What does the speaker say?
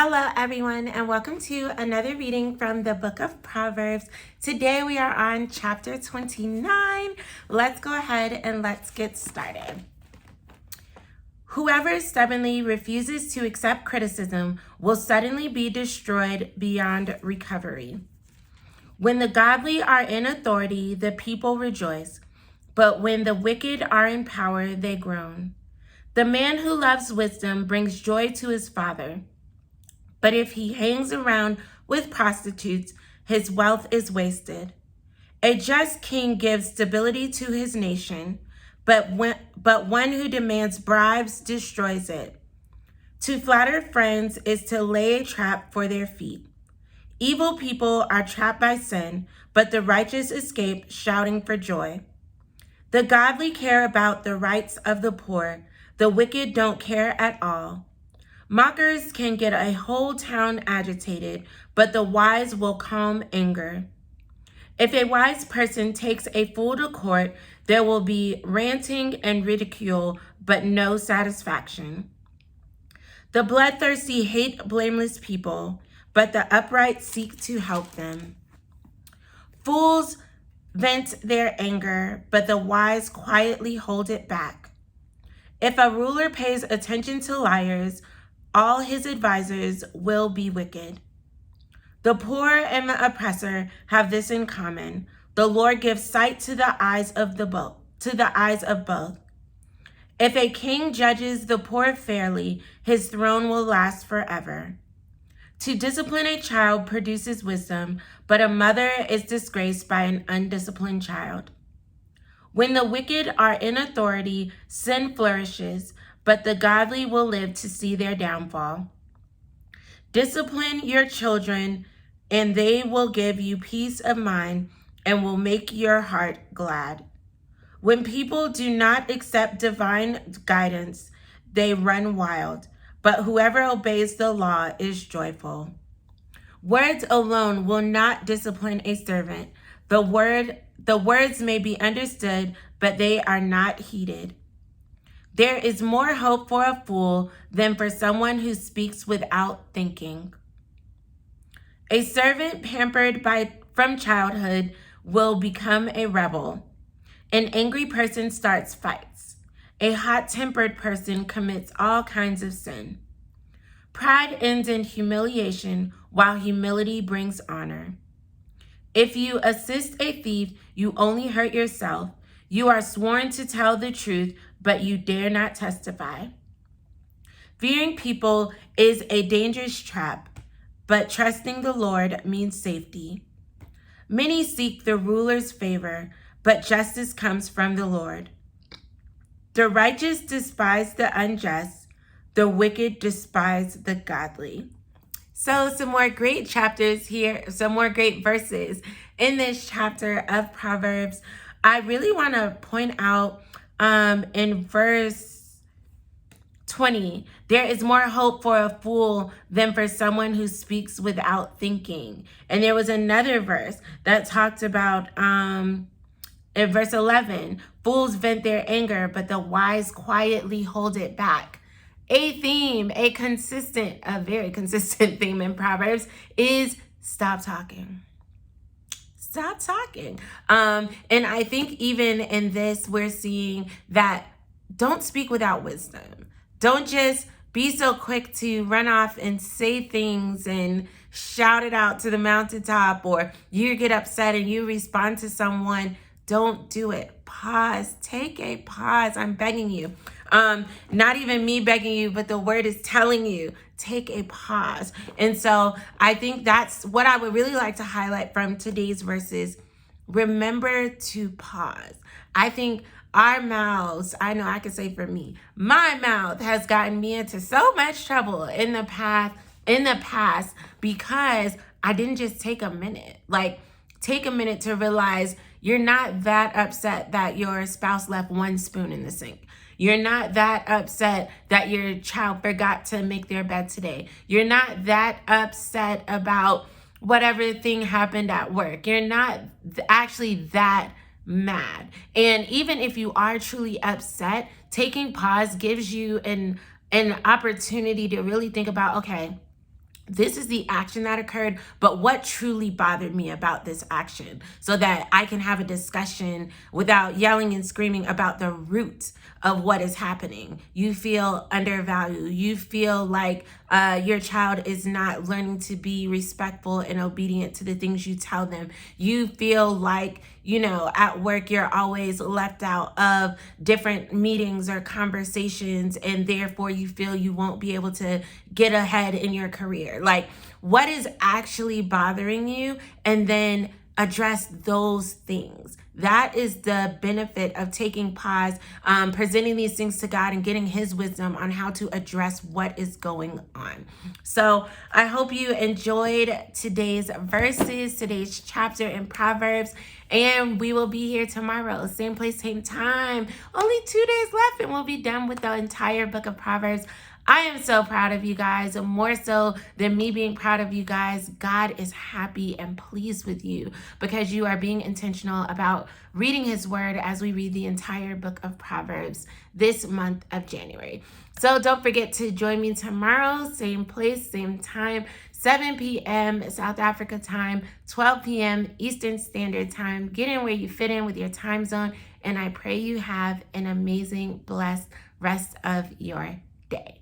Hello, everyone, and welcome to another reading from the book of Proverbs. Today we are on chapter 29. Let's go ahead and let's get started. Whoever stubbornly refuses to accept criticism will suddenly be destroyed beyond recovery. When the godly are in authority, the people rejoice, but when the wicked are in power, they groan. The man who loves wisdom brings joy to his father. But if he hangs around with prostitutes, his wealth is wasted. A just king gives stability to his nation, but one who demands bribes destroys it. To flatter friends is to lay a trap for their feet. Evil people are trapped by sin, but the righteous escape shouting for joy. The godly care about the rights of the poor. The wicked don't care at all. Mockers can get a whole town agitated, but the wise will calm anger. If a wise person takes a fool to court, there will be ranting and ridicule, but no satisfaction. The bloodthirsty hate blameless people, but the upright seek to help them. Fools vent their anger, but the wise quietly hold it back. If a ruler pays attention to liars, all his advisors will be wicked. The poor and the oppressor have this in common. The Lord gives sight to the eyes of both. If a king judges the poor fairly, his throne will last forever. To discipline a child produces wisdom, but a mother is disgraced by an undisciplined child. When the wicked are in authority, sin flourishes, but the godly will live to see their downfall. Discipline your children, and they will give you peace of mind and will make your heart glad. When people do not accept divine guidance, they run wild, but whoever obeys the law is joyful. Words alone will not discipline a servant. The words may be understood, but they are not heeded. There is more hope for a fool than for someone who speaks without thinking. A servant pampered from childhood will become a rebel. An angry person starts fights. A hot-tempered person commits all kinds of sin. Pride ends in humiliation, while humility brings honor. If you assist a thief, you only hurt yourself. You are sworn to tell the truth, but you dare not testify. Fearing people is a dangerous trap, but trusting the Lord means safety. Many seek the ruler's favor, but justice comes from the Lord. The righteous despise the unjust, the wicked despise the godly. So some more great chapters here, some more great verses in this chapter of Proverbs. I really want to point out in verse 20, there is more hope for a fool than for someone who speaks without thinking. And there was another verse that talked about, in verse 11, fools vent their anger, but the wise quietly hold it back. A very consistent theme in Proverbs is stop talking. Stop talking. And I think even in this, we're seeing that don't speak without wisdom. Don't just be so quick to run off and say things and shout it out to the mountaintop, or you get upset and you respond to someone. Don't do it. Pause. Take a pause. I'm begging you. Not even me begging you, but the word is telling you, take a pause. And so I think that's what I would really like to highlight from today's verses. Remember to pause. I think our mouths, I know I can say for me, my mouth has gotten me into so much trouble in the past because I didn't just take a minute. Take a minute to realize you're not that upset that your spouse left one spoon in the sink. You're not that upset that your child forgot to make their bed today. You're not that upset about whatever thing happened at work. You're not actually that mad. And even if you are truly upset, taking pause gives you an opportunity to really think about, okay, this is the action that occurred, but what truly bothered me about this action, so that I can have a discussion without yelling and screaming about the root of what is happening. You feel undervalued. You feel like your child is not learning to be respectful and obedient to the things you tell them. You feel like, at work, you're always left out of different meetings or conversations, and therefore you feel you won't be able to get ahead in your career. Like, what is actually bothering you? And then address those things. That is the benefit of taking pause, presenting these things to God and getting his wisdom on how to address what is going on. So I hope you enjoyed today's verses, today's chapter in Proverbs, and we will be here tomorrow, same place, same time. Only 2 days left and we'll be done with the entire book of Proverbs. I am so proud of you guys, more so than me being proud of you guys. God is happy and pleased with you because you are being intentional about reading his word as we read the entire book of Proverbs this month of January. So don't forget to join me tomorrow, same place, same time, 7 p.m. South Africa time, 12 p.m. Eastern Standard Time. Get in where you fit in with your time zone, and I pray you have an amazing, blessed rest of your day.